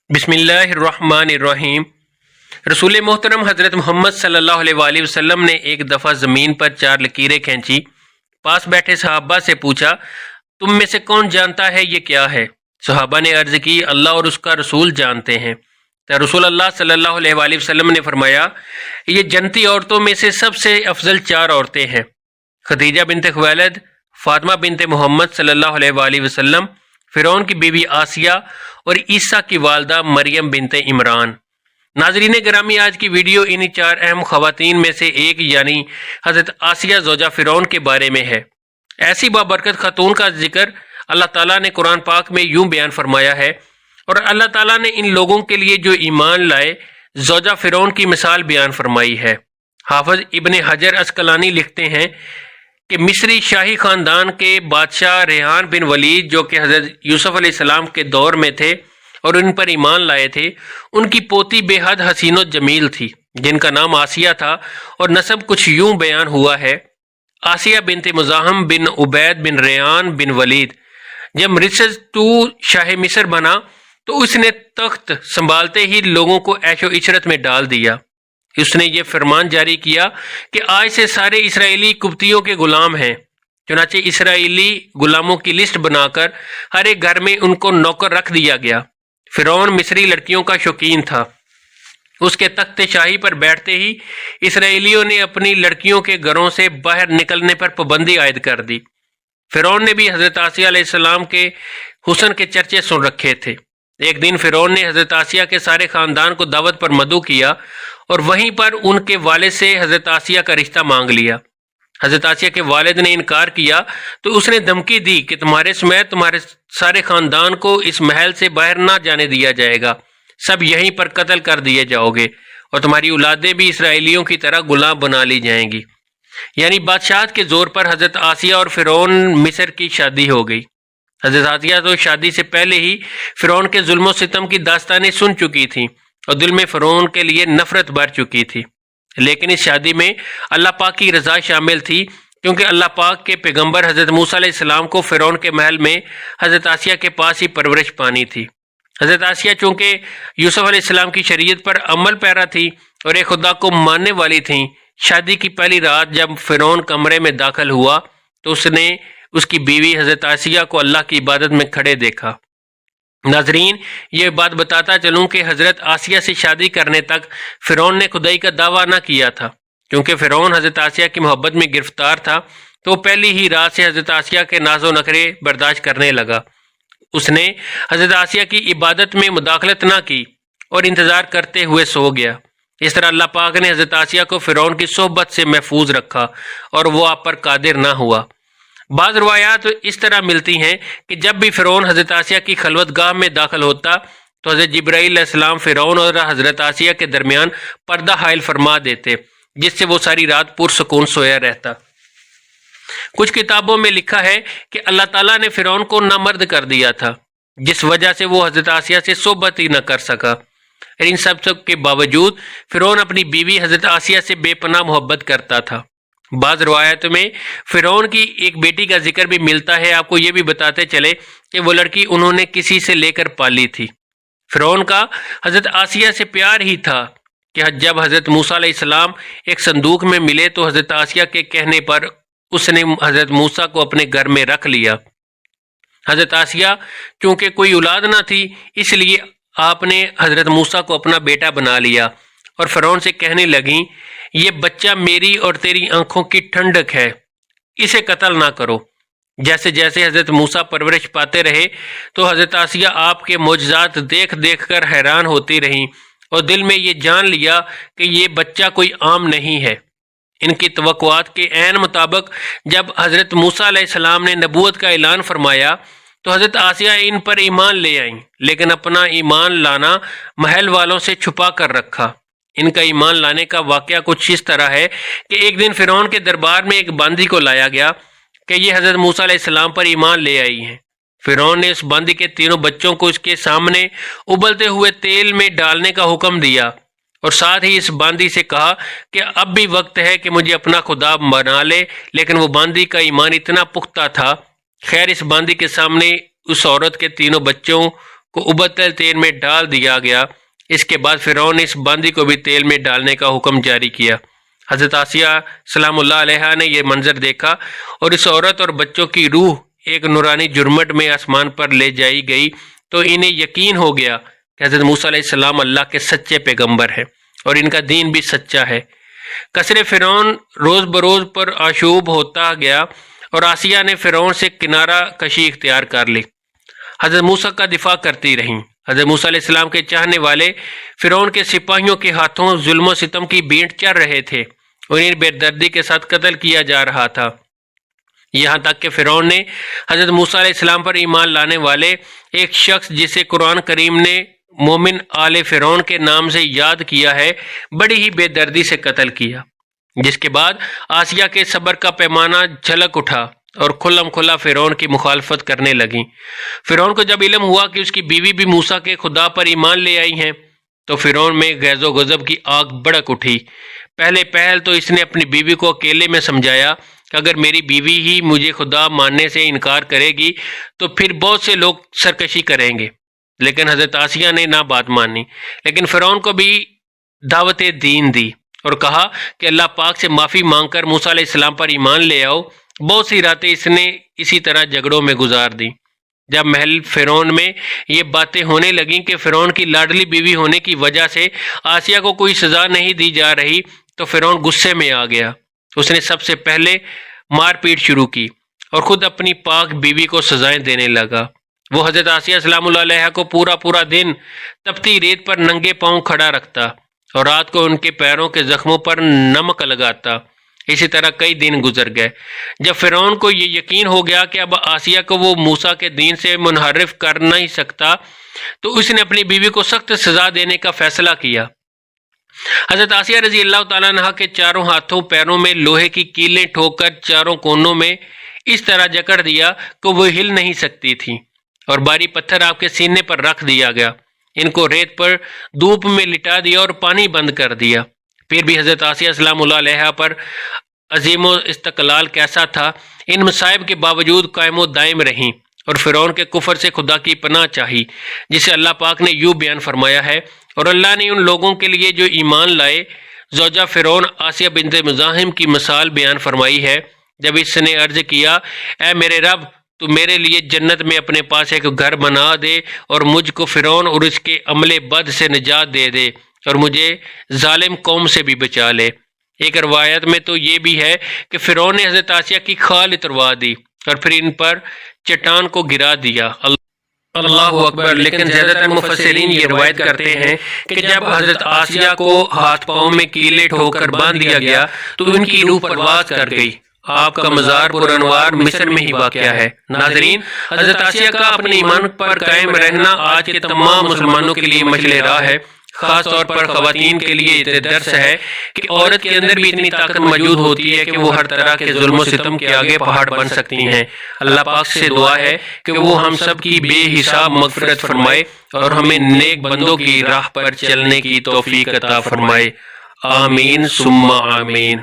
بسم اللہ الرحمن الرحیم۔ رسول محترم حضرت محمد صلی اللہ علیہ وسلم نے ایک دفعہ زمین پر 4 لکیریں کھینچی، پاس بیٹھے صحابہ سے پوچھا، تم میں سے کون جانتا ہے یہ کیا ہے؟ صحابہ نے عرض کی، اللہ اور اس کا رسول جانتے ہیں۔ تو رسول اللہ صلی اللہ علیہ وسلم نے فرمایا، یہ جنتی عورتوں میں سے سب سے افضل 4 عورتیں ہیں: خدیجہ بنت خویلد، فاطمہ بنت محمد صلی اللہ علیہ وسلم، فرعون کی بیوی آسیہ اور عیسیٰ کی والدہ مریم بنت عمران۔ ناظرین گرامی، آج کی ویڈیو انہی 4 اہم خواتین میں سے ایک یعنی حضرت آسیہ زوجہ فرعون کے بارے میں ہے۔ ایسی بابرکت خاتون کا ذکر اللہ تعالیٰ نے قرآن پاک میں یوں بیان فرمایا ہے، اور اللہ تعالیٰ نے ان لوگوں کے لیے جو ایمان لائے زوجہ فرعون کی مثال بیان فرمائی ہے۔ حافظ ابن حجر عسقلانی لکھتے ہیں کہ مصری شاہی خاندان کے بادشاہ ریحان بن ولید، جو کہ حضرت یوسف علیہ السلام کے دور میں تھے اور ان پر ایمان لائے تھے، ان کی پوتی بے حد حسین و جمیل تھی جن کا نام آسیہ تھا، اور نسب کچھ یوں بیان ہوا ہے: آسیہ بنت مزاحم بن عبید بن ریحان بن ولید۔ جب مرسز شاہ مصر بنا تو اس نے تخت سنبھالتے ہی لوگوں کو عیش و عشرت میں ڈال دیا۔ اس نے یہ فرمان جاری کیا کہ آج سے سارے اسرائیلی قبطیوں کے غلام ہیں۔ چنانچہ اسرائیلی غلاموں کی لسٹ بنا کر ہر ایک گھر میں ان کو نوکر رکھ دیا گیا۔ فرعون مصری لڑکیوں کا شوقین تھا۔ اس کے تخت شاہی پر بیٹھتے ہی اسرائیلیوں نے اپنی لڑکیوں کے گھروں سے باہر نکلنے پر پابندی عائد کر دی۔ فرعون نے بھی حضرت آسیہ علیہ السلام کے حسن کے چرچے سن رکھے تھے۔ ایک دن فرعون نے حضرت آسیہ کے سارے خاندان کو دعوت پر مدعو کیا اور وہیں پر ان کے والد سے حضرت آسیہ کا رشتہ مانگ لیا۔ حضرت آسیہ کے والد نے انکار کیا تو اس نے دھمکی دی کہ تمہارے سمیت تمہارے سارے خاندان کو اس محل سے باہر نہ جانے دیا جائے گا، سب یہیں پر قتل کر دیے جاؤ گے، اور تمہاری اولادیں بھی اسرائیلیوں کی طرح غلام بنا لی جائیں گی۔ یعنی بادشاہت کے زور پر حضرت آسیہ اور فرعون مصر کی شادی ہو گئی۔ حضرت آسیہ تو شادی سے پہلے ہی فرعون کے ظلم و ستم کی داستانیں سن چکی تھیں اور دل میں فرعون کے لیے نفرت بھر چکی تھی، لیکن اس شادی میں اللہ پاک کی رضا شامل تھی، کیونکہ اللہ پاک کے پیغمبر حضرت موسیٰ علیہ السلام کو فرعون کے محل میں حضرت آسیہ کے پاس ہی پرورش پانی تھی۔ حضرت آسیہ چونکہ یوسف علیہ السلام کی شریعت پر عمل پیرا تھی اور ایک خدا کو ماننے والی تھیں، شادی کی پہلی رات جب فرعون کمرے میں داخل ہوا تو اس نے اس کی بیوی حضرت آسیہ کو اللہ کی عبادت میں کھڑے دیکھا۔ ناظرین، یہ بات بتاتا چلوں کہ حضرت آسیہ سے شادی کرنے تک فرعون نے خدائی کا دعویٰ نہ کیا تھا۔ کیونکہ فرعون حضرت آسیہ کی محبت میں گرفتار تھا تو وہ پہلی ہی رات سے حضرت آسیہ کے ناز و نخرے برداشت کرنے لگا۔ اس نے حضرت آسیہ کی عبادت میں مداخلت نہ کی اور انتظار کرتے ہوئے سو گیا۔ اس طرح اللہ پاک نے حضرت آسیہ کو فرعون کی صحبت سے محفوظ رکھا اور وہ آپ پر قادر نہ ہوا۔ بعض روایات اس طرح ملتی ہیں کہ جب بھی فرعون حضرت آسیہ کی خلوت گاہ میں داخل ہوتا تو حضرت جبرائیل علیہ السلام فرعون اور حضرت آسیہ کے درمیان پردہ حائل فرما دیتے، جس سے وہ ساری رات پرسکون سویا رہتا۔ کچھ کتابوں میں لکھا ہے کہ اللہ تعالیٰ نے فرعون کو نامرد کر دیا تھا، جس وجہ سے وہ حضرت آسیہ سے صحبت ہی نہ کر سکا۔ ان سب کے باوجود فرعون اپنی بیوی حضرت آسیہ سے بے پناہ محبت کرتا تھا۔ بعض روایتوں میں فرعون کی ایک بیٹی کا ذکر بھی ملتا ہے۔ آپ کو یہ بھی بتاتے چلے کہ وہ لڑکی انہوں نے کسی سے لے کر پالی تھی۔ فرعون کا حضرت آسیہ سے پیار ہی تھا کہ جب حضرت موسیٰ علیہ السلام ایک صندوق میں ملے تو حضرت آسیہ کے کہنے پر اس نے حضرت موسیٰ کو اپنے گھر میں رکھ لیا۔ حضرت آسیہ چونکہ کوئی اولاد نہ تھی، اس لیے آپ نے حضرت موسیٰ کو اپنا بیٹا بنا لیا اور فرعون سے کہنے لگیں، یہ بچہ میری اور تیری آنکھوں کی ٹھنڈک ہے، اسے قتل نہ کرو۔ جیسے جیسے حضرت موسیٰ پرورش پاتے رہے تو حضرت آسیہ آپ کے معجزات دیکھ دیکھ کر حیران ہوتی رہیں اور دل میں یہ جان لیا کہ یہ بچہ کوئی عام نہیں ہے۔ ان کی توقعات کے عین مطابق جب حضرت موسیٰ علیہ السلام نے نبوت کا اعلان فرمایا تو حضرت آسیہ ان پر ایمان لے آئیں، لیکن اپنا ایمان لانا محل والوں سے چھپا کر رکھا۔ ان کا ایمان لانے کا واقعہ کچھ اس طرح ہے کہ ایک دن فرعون کے دربار میں ایک باندی کو لایا گیا کہ یہ حضرت موسیٰ علیہ السلام پر ایمان لے آئی ہیں۔ فرعون نے اس باندی کے 3 بچوں کو اس کے سامنے ابلتے ہوئے تیل میں ڈالنے کا حکم دیا اور ساتھ ہی اس باندی سے کہا کہ اب بھی وقت ہے کہ مجھے اپنا خدا بنا لے، لیکن وہ باندی کا ایمان اتنا پختہ تھا۔ خیر، اس باندی کے سامنے اس عورت کے 3 بچوں کو ابلتے تیل میں ڈال دیا گیا۔ اس کے بعد فرعون نے اس باندی کو بھی تیل میں ڈالنے کا حکم جاری کیا۔ حضرت آسیہ سلام اللہ علیہا نے یہ منظر دیکھا اور اس عورت اور بچوں کی روح ایک نورانی جرمٹ میں آسمان پر لے جائی گئی تو انہیں یقین ہو گیا کہ حضرت موسیٰ علیہ السلام اللہ کے سچے پیغمبر ہیں اور ان کا دین بھی سچا ہے۔ قصر فرعون روز بروز پر آشوب ہوتا گیا اور آسیہ نے فرعون سے کنارہ کشی اختیار کر لی۔ حضرت موسیٰ کا دفاع کرتی رہیں۔ حضرت موسیٰ علیہ السلام کے چاہنے والے فرعون کے سپاہیوں کے ہاتھوں ظلم و ستم کی بینٹ چڑھ رہے تھے، انہیں بے دردی کے ساتھ قتل کیا جا رہا تھا، یہاں تک کہ فرعون نے حضرت موسیٰ علیہ السلام پر ایمان لانے والے ایک شخص جسے قرآن کریم نے مومن آل فرعون کے نام سے یاد کیا ہے، بڑی ہی بے دردی سے قتل کیا، جس کے بعد آسیہ کے صبر کا پیمانہ جھلک اٹھا اور کھلم کھلا فرعون کی مخالفت کرنے لگیں۔ فرعون کو جب علم ہوا کہ اس کی بیوی بھی موسیٰ کے خدا پر ایمان لے آئی ہیں تو فرعون میں غیظ و غضب کی آگ بھڑک اٹھی۔ پہل تو اس نے اپنی بیوی کو اکیلے میں سمجھایا کہ اگر میری بیوی ہی مجھے خدا ماننے سے انکار کرے گی تو پھر بہت سے لوگ سرکشی کریں گے، لیکن حضرت آسیہ نے نہ بات مانی، لیکن فرعون کو بھی دعوت دین دی اور کہا کہ اللہ پاک سے معافی مانگ کر موسیٰ علیہ السلام پر ایمان لے آؤ۔ بہت سی راتیں اس نے اسی طرح جھگڑوں میں گزار دیں۔ جب محل فرعون میں یہ باتیں ہونے لگیں کہ فرعون کی لاڈلی بیوی ہونے کی وجہ سے آسیہ کو کوئی سزا نہیں دی جا رہی تو فرعون غصے میں آ گیا۔ اس نے سب سے پہلے مار پیٹ شروع کی اور خود اپنی پاک بیوی کو سزائیں دینے لگا۔ وہ حضرت آسیہ سلام اللہ علیہ کو پورا دن تپتی ریت پر ننگے پاؤں کھڑا رکھتا اور رات کو ان کے پیروں کے زخموں پر نمک لگاتا۔ اسی طرح کئی دن گزر گئے۔ جب فرعون کو یہ یقین ہو گیا کہ اب آسیہ کو وہ موسیٰ کے دین سے منحرف کر نہیں سکتا تو اس نے اپنی بیوی کو سخت سزا دینے کا فیصلہ کیا۔ حضرت آسیہ رضی اللہ تعالیٰ عنہ کے چاروں ہاتھوں پیروں میں لوہے کی کیلیں ٹھوک کر چاروں کونوں میں اس طرح جکڑ دیا کہ وہ ہل نہیں سکتی تھی اور بھاری پتھر آپ کے سینے پر رکھ دیا گیا۔ ان کو ریت پر دھوپ میں لٹا دیا اور پانی بند کر دیا۔ پھر بھی حضرت آسیہ سلام اللہ علیہ پر عظیم و استقلال کیسا تھا، ان مصائب کے باوجود قائم و دائم رہیں اور فرعون کے کفر سے خدا کی پناہ چاہی، جسے اللہ پاک نے یوں بیان فرمایا ہے، اور اللہ نے ان لوگوں کے لیے جو ایمان لائے زوجہ فرعون آسیہ بنت مزاحم کی مثال بیان فرمائی ہے، جب اس نے عرض کیا اے میرے رب تو میرے لیے جنت میں اپنے پاس ایک گھر بنا دے اور مجھ کو فرعون اور اس کے عمل بد سے نجات دے دے اور مجھے ظالم قوم سے بھی بچا لے۔ ایک روایت میں تو یہ بھی ہے کہ فرعون نے حضرت آسیہ کی کھال اتروا دی اور پھر ان پر چٹان کو گرا دیا۔ اللہ اکبر۔ لیکن زیادہ تر مفسرین یہ روایت کرتے ہیں کہ جب حضرت آسیہ کو ہاتھ پاؤں میں کیلے ٹھوک کر باندھ دیا گیا تو ان کی روح پرواز کر گئی۔ آپ کا مزار پرانوار مصر میں ہی واقع ہے۔ ناظرین، حضرت آسیہ کا اپنے ایمان پر قائم رہنا آج کے تمام مسلمانوں کے لیے مشعل راہ ہے، خاص طور پر خواتین کے لیے یہ درس ہے کہ عورت کے اندر بھی اتنی طاقت موجود ہوتی ہے کہ وہ ہر طرح کے ظلم و ستم کے آگے پہاڑ بن سکتی ہیں۔ اللہ پاک سے دعا ہے کہ وہ ہم سب کی بے حساب مغفرت فرمائے اور ہمیں نیک بندوں کی راہ پر چلنے کی توفیق عطا فرمائے۔ آمین ثم آمین۔